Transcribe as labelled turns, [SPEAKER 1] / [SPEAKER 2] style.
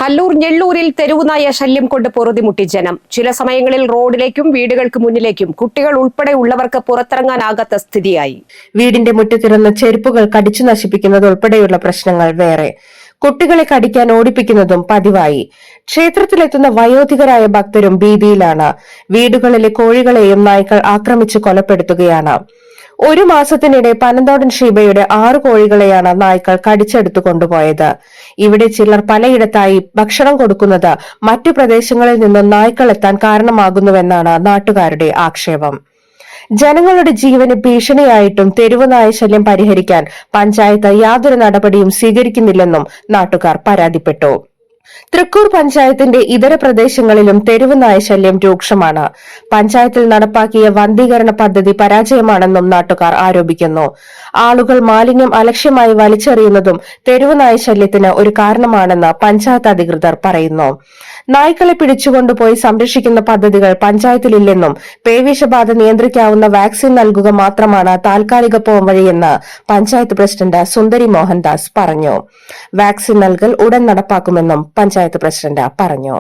[SPEAKER 1] കല്ലൂർ ഞെള്ളൂരിൽ തെരുവുനായ ശല്യം കൊണ്ട് പൊറുതിമുട്ടി ജനം. ചില സമയങ്ങളിൽ റോഡിലേക്കും വീടുകൾക്ക് മുന്നിലേക്കും കുട്ടികൾ ഉൾപ്പെടെ ഉള്ളവർക്ക് പുറത്തിറങ്ങാനാകാത്ത സ്ഥിതിയായി.
[SPEAKER 2] വീടിന്റെ മുറ്റത്തിരുന്ന് ചെരുപ്പുകൾ കടിച്ചു നശിപ്പിക്കുന്നത് ഉൾപ്പെടെയുള്ള പ്രശ്നങ്ങൾ വേറെ. കുട്ടികളെ കടിക്കാൻ ഓടിപ്പിക്കുന്നതും പതിവായി. ക്ഷേത്രത്തിലെത്തുന്ന വയോധികരായ ഭക്തരും ഭീതിയിലാണ്. വീടുകളിലെ കോഴികളെയും നായ്ക്കൾ ആക്രമിച്ച് കൊലപ്പെടുത്തുകയാണ്. ഒരു മാസത്തിനിടെ പനന്തോടൻ ഷീബയുടെ 6 കോഴികളെയാണ് നായ്ക്കൾ കടിച്ചെടുത്തു കൊണ്ടുപോയത്. ഇവിടെ ചിലർ പലയിടത്തായി ഭക്ഷണം കൊടുക്കുന്നത് മറ്റു പ്രദേശങ്ങളിൽ നിന്നും നായ്ക്കൾ എത്താൻ കാരണമാകുന്നുവെന്നാണ് നാട്ടുകാരുടെ ആക്ഷേപം. ജനങ്ങളുടെ ജീവന് ഭീഷണിയായിട്ടും തെരുവുനായ ശല്യം പരിഹരിക്കാൻ പഞ്ചായത്ത് യാതൊരു നടപടിയും സ്വീകരിക്കുന്നില്ലെന്നും നാട്ടുകാർ പരാതിപ്പെട്ടു. തൃക്കൂർ പഞ്ചായത്തിന്റെ ഇതര പ്രദേശങ്ങളിലും തെരുവുനായ ശല്യം രൂക്ഷമാണ്. പഞ്ചായത്തിൽ നടപ്പാക്കിയ വന്ധീകരണ പദ്ധതി പരാജയമാണെന്നും നാട്ടുകാർ ആരോപിക്കുന്നു. ആളുകൾ മാലിന്യം അലക്ഷ്യമായി വലിച്ചെറിയുന്നതും തെരുവുനായ ശല്യത്തിന് ഒരു കാരണമാണെന്ന് പഞ്ചായത്ത് അധികൃതർ പറയുന്നു. നായ്ക്കളെ പിടിച്ചുകൊണ്ടുപോയി സംരക്ഷിക്കുന്ന പദ്ധതികൾ പഞ്ചായത്തിലില്ലെന്നും പേവിഷബാധ നിയന്ത്രിക്കാവുന്ന വാക്സിൻ നൽകുക മാത്രമാണ് താൽക്കാലിക പോംവഴിയെന്ന് പഞ്ചായത്ത് പ്രസിഡന്റ് സുന്ദരി മോഹൻദാസ് പറഞ്ഞു. വാക്സിൻ നൽകൽ ഉടൻ നടപ്പാക്കുമെന്നും പഞ്ചായത്ത് പ്രസിഡന്റ് പറഞ്ഞു.